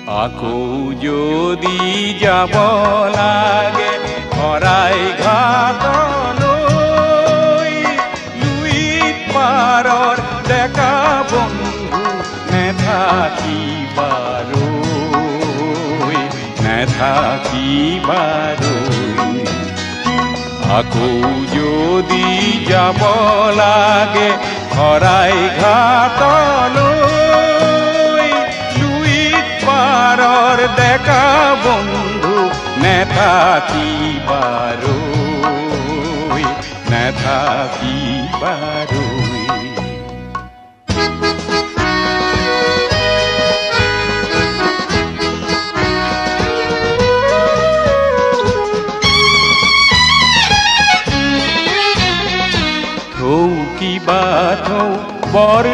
আকৌ যদি যাব লাগে শৰাই ঘাটলৈ, লুইত পাৰৰ ডেকা বন্ধু নেথাকিবাৰৈ, নেথাকিবাৰৈ। আকৌ যদি যাব লাগে শৰাই ঘাটলৈ, লুইত পাৰৰ ডেকা বন্ধু নেথাকিবাৰৈ, নেথাকিবাৰৈ। থৌ কিবা থৌ বৰ